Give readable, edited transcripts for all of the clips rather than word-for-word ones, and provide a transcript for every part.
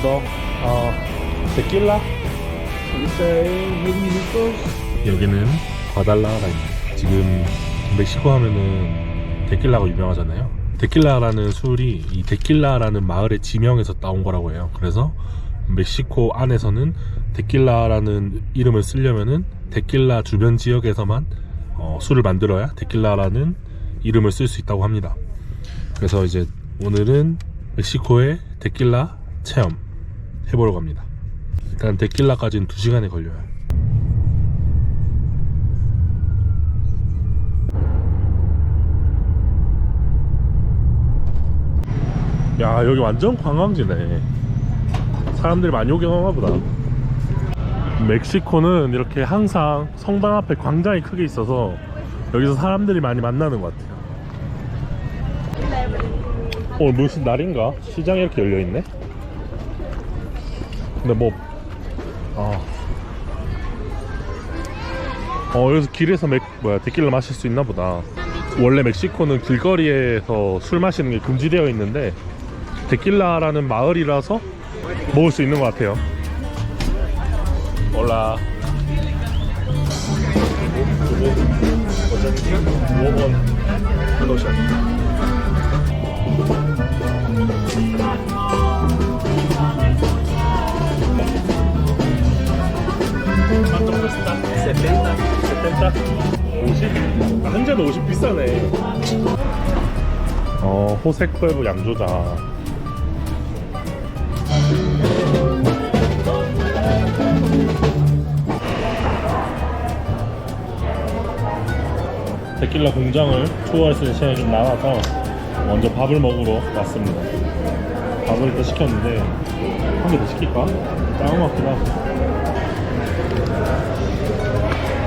Bordeaux, tequila. 여기는 과달라라입니다. 지금 멕시코 하면은 데킬라가 유명하잖아요. 데킬라라는 술이 이 데킬라라는 마을의 지명에서 따온 거라고 해요. 그래서 멕시코 안에서는 데킬라라는 이름을 쓰려면은 데킬라 주변 지역에서만 술을 만들어야 데킬라라는 이름을 쓸 수 있다고 합니다. 그래서 이제 오늘은 멕시코의 데킬라 체험 해보러 갑니다. 일단 데킬라까지는 2시간이 걸려요. 야, 여기 완전 관광지네. 사람들이 많이 오긴 하나 보다. 멕시코는 이렇게 항상 성당 앞에 광장이 크게 있어서 여기서 사람들이 많이 만나는 것 같아요. 오늘 무슨 날인가? 시장이 이렇게 열려있네? 근데 뭐 여기서 길에서 데킬라 마실 수 있나 보다. 원래 멕시코는 길거리에서 술 마시는 게 금지되어 있는데 데킬라라는 마을이라서 먹을 수 있는 것 같아요. 올라. 한 잔에 50 비싸네. 호세쿠에브 양조장. 데킬라 공장을 투어할 수 있는 시간이 좀 남아서 먼저 밥을 먹으러 왔습니다. 밥을 일단 시켰는데 한 개 더 시킬까? 작은 것 같기도 하고.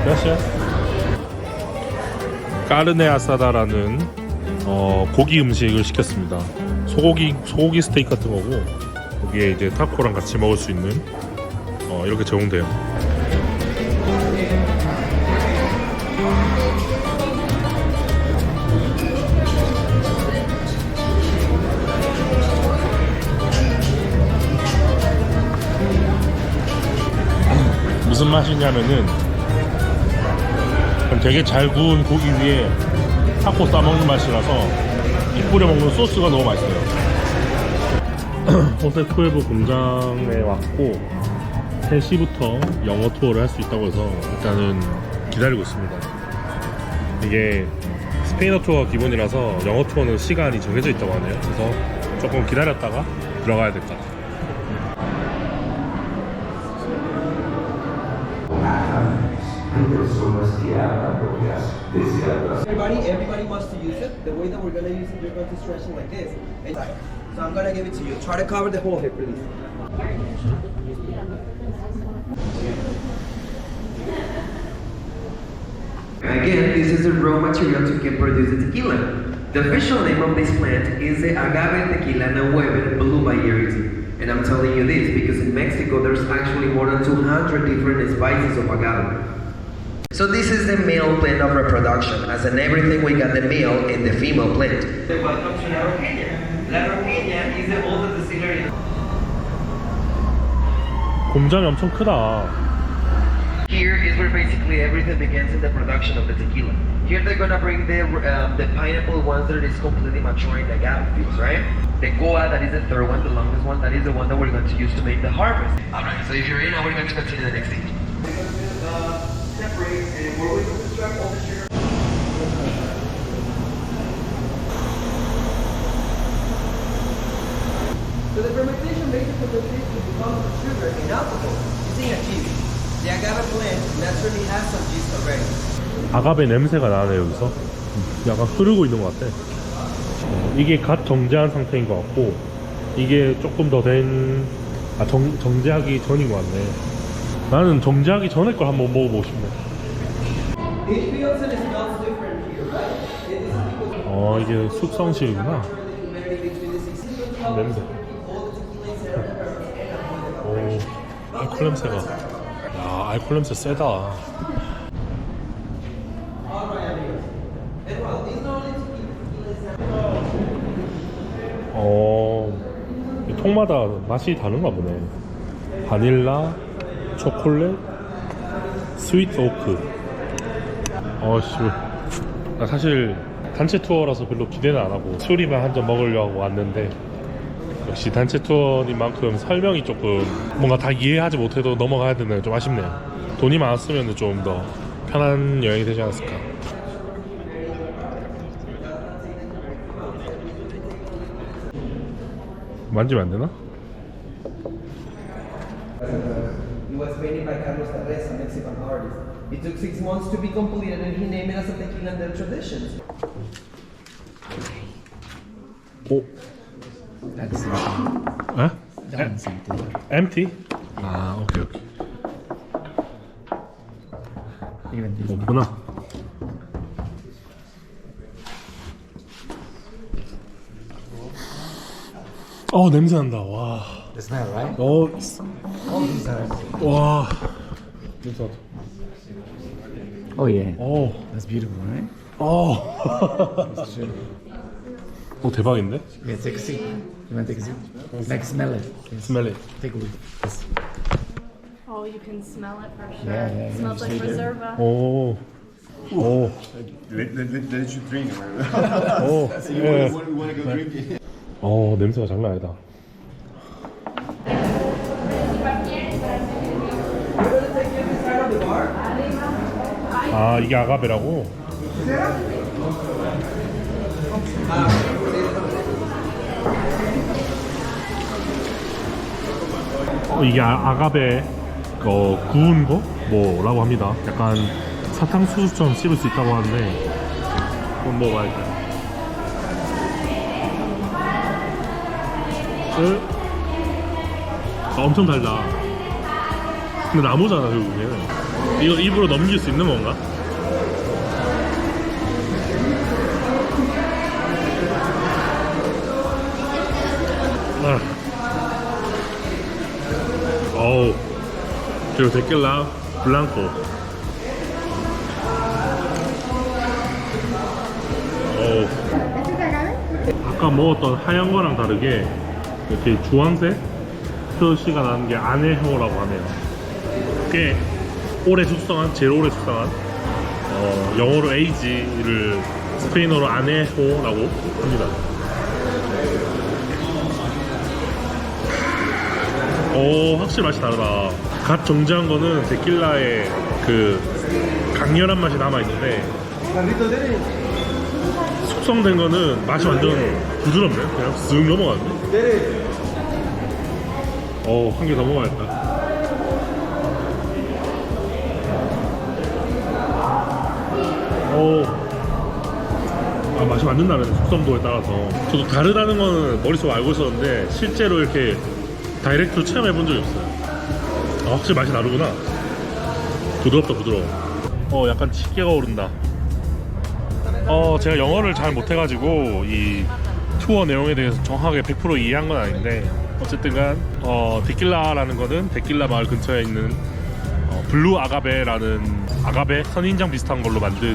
gracias. 까르네 아사다라는 고기 음식을 시켰습니다. 소고기 스테이크 같은 거고, 거기에 이제 타코랑 같이 먹을 수 있는 이렇게 제공돼요. 무슨 맛이냐면은 되게 잘 구운 고기 위에 타코 싸먹는 맛이라서 입 뿌려 먹는 소스가 너무 맛있어요. 호세쿠에브 공장에 왔고 3시부터 영어 투어를 할 수 있다고 해서 일단은 기다리고 있습니다. 이게 스페인어 투어가 기본이라서 영어 투어는 시간이 정해져 있다고 하네요. 그래서 조금 기다렸다가 들어가야 될 것 같아요. Everybody wants to use it. The way that we're gonna use it, you're going to stretch it like this. So I'm gonna give it to you. Try to cover the whole head, please. Again, this is the raw material to can produce the tequila. The official name of this plant is the agave tequila Nahuel Blue Variety. And I'm telling you this because in Mexico there's actually more than 200 different species of agave. So this is the male plant of reproduction. As in everything, we got the male and the female plant. Welcome to La Roqueña. La Roqueña is the oldest distillery. 공장이 엄청 크다. Here is where basically everything begins in the production of the tequila. Here they're gonna bring the pineapple ones that is completely mature in the agave fields, right? The goa, that is the third one, the longest one, that is the one that we're going to use to make the harvest. Alright, so if you're in, now we're going to continue the next stage. Separate and we're going to extract all the sugar. So the fermentation basically consists of becoming the sugar and alcohol using a yeast. The agave plant naturally has some yeast already. 아가베 냄새가 나네. 여기서 약간 흐르고 있는 것 같아. 이게 갓 정제한 상태인 것 같고, 이게 조금 더 된 정제하기 전인 것 같네. 나는 정제하기 전에 걸 한번 먹어보고 싶네. 이게 숙성실이구나. 냄새. 오, 알코올 냄새가. 야, 알코올 냄새 세다. 통마다 맛이 다른가 보네. 바닐라, 초콜릿, 스위트 오크. 어씨, 나 사실 단체 투어라서 별로 기대는 안 하고 술이만 한 잔 먹으려고 왔는데, 역시 단체 투어인 만큼 설명이 조금 뭔가 다 이해하지 못해도 넘어가야 되는 게 좀 아쉽네요. 돈이 많았으면 좀 더 편한 여행이 되지 않았을까. 만지면 안 되나? It was painted by Carlos Terres, a Mexican artist. It took 6 months to be completed and he named it as a tequila in their traditions. 오, That's empty. 에? That one's empty. empty? 아, 오케이 오케이. Even this one. 없구나. 냄새 난다. 와. The smell, right? 어, All these are. 와. 냄새 난다. Oh yeah. 오, That's beautiful, right? 오. Sure. 오, 대박인데? Yeah, take a sip. You want to take a sip? Like smell it. Yes. 스멜리. Take a whiff. Yes. Oh, you can smell it for sure. Yeah, yeah, yeah. Smells like Just like Reserva. 오. 오. Let you drink. 오. So you 예. want to go drink it? 냄새가 장난 아니다. 아, 이게 아가베라고? 이게 아가베 구운 거? 뭐라고 합니다. 약간 사탕수수처럼 씹을 수 있다고 하는데 한번 먹어봐야겠다. 엄청 달다. 근데 나무잖아 결국에는. 이거 입으로 넘길 수 있는 건가? 어우, 그리고 데킬라 블랑코. 어우, 아까 먹었던 하얀 거랑 다르게 이렇게 주황색 표시가 나는 게 아네호라고 하네요. 꽤 오래 숙성한, 제일 오래 숙성한 영어로 에이지를 스페인어로 아네호라고 합니다. 확실히 맛이 다르다. 갓 정제한 거는 데킬라의 그 강렬한 맛이 남아있는데 숙성된 거는 맛이 완전 부드럽네. 그냥 쓱 넘어갔네. 한 개 더 먹어야겠다. 맛이 완전 다르네. 숙성도에 따라서. 저도 다르다는 거는 머릿속에 알고 있었는데 실제로 이렇게 다이렉트로 체험해 본 적이 없어요. 확실히 맛이 다르구나. 부드럽다, 부드러워. 약간 치게가 오른다. 제가 영어를 잘 못해가지고 이 투어 내용에 대해서 정확하게 100% 이해한 건 아닌데, 어쨌든간 데킬라라는 거는 데킬라 마을 근처에 있는 블루 아가베라는 아가베 선인장 비슷한 걸로 만든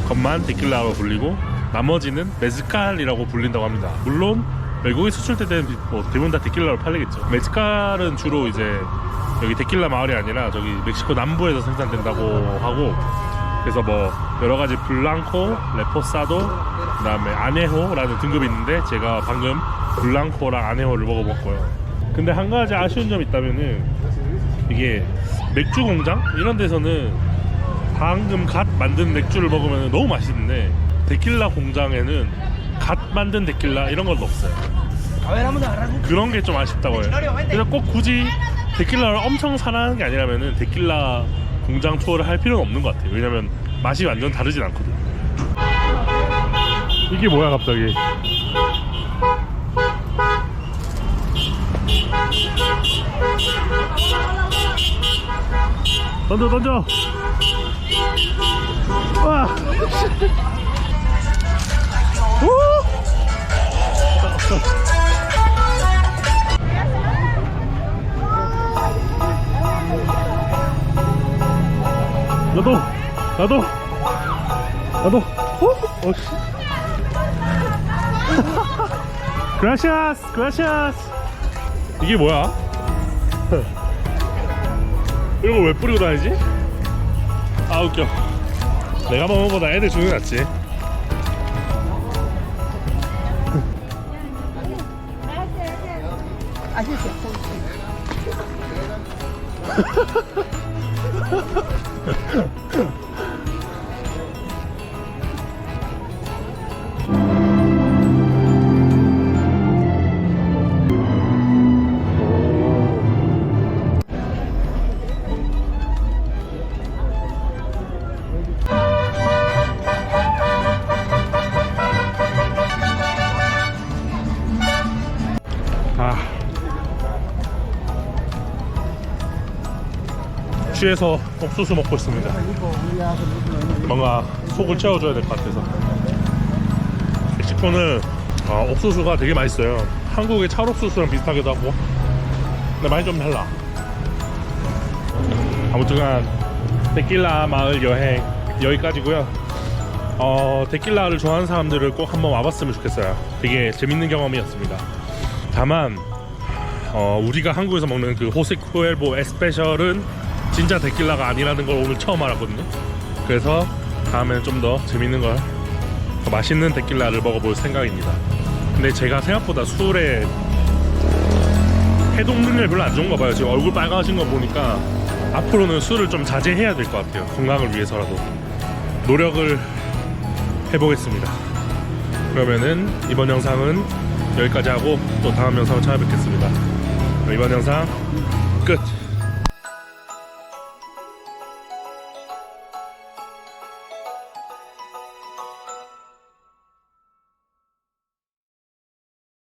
것만 데킬라로 불리고, 나머지는 메즈칼이라고 불린다고 합니다. 물론 외국에 수출되는 대부분 다 데킬라로 팔리겠죠. 메즈칼은 주로 이제 여기 데킬라 마을이 아니라 저기 멕시코 남부에서 생산된다고 하고, 그래서 뭐 여러가지 블랑코, 레포사도, 그 다음에 아네호라는 등급이 있는데 제가 방금 블랑코랑 아네호를 먹어봤고요. 근데 한 가지 아쉬운 점이 있다면은, 이게 맥주 공장 이런 데서는 방금 갓 만든 맥주를 먹으면 너무 맛있는데, 데킬라 공장에는 갓 만든 데킬라 이런 건 없어요. 그런 게 좀 아쉽다고 해요. 그래서 꼭 굳이 데킬라를 엄청 사랑하는 게 아니라면은 데킬라 공장 투어를 할 필요는 없는 것 같아요. 왜냐면 맛이 완전 다르진 않거든요. 이게 뭐야 갑자기? 던져. 와. 나도. 그라시아스. 이게 뭐야? 이런 걸 왜 뿌리고 다니지? 아 웃겨. 내가 먹는 것보다 애들 주는 게 낫지. 취해서 옥수수 먹고 있습니다. 뭔가 속을 채워줘야 될 것 같아서. 멕시코는 옥수수가 되게 맛있어요. 한국의 찰옥수수랑 비슷하기도 하고, 근데 많이 좀 달라. 아무튼간 데킬라 마을 여행 여기까지고요. 데킬라를 좋아하는 사람들을 꼭 한번 와봤으면 좋겠어요. 되게 재밌는 경험이었습니다. 다만 우리가 한국에서 먹는 그 호세 쿠엘보 에스페셜은 진짜 데킬라가 아니라는 걸 오늘 처음 알았거든요. 그래서 다음에는 좀 더 재밌는 걸, 더 맛있는 데킬라를 먹어볼 생각입니다. 근데 제가 생각보다 술에 해독 능력이 별로 안 좋은가 봐요. 지금 얼굴 빨가진 거 보니까 앞으로는 술을 좀 자제해야 될 것 같아요. 건강을 위해서라도 노력을 해보겠습니다. 그러면은 이번 영상은 여기까지 하고 또 다음 영상을 찾아뵙겠습니다. 이번 영상 끝.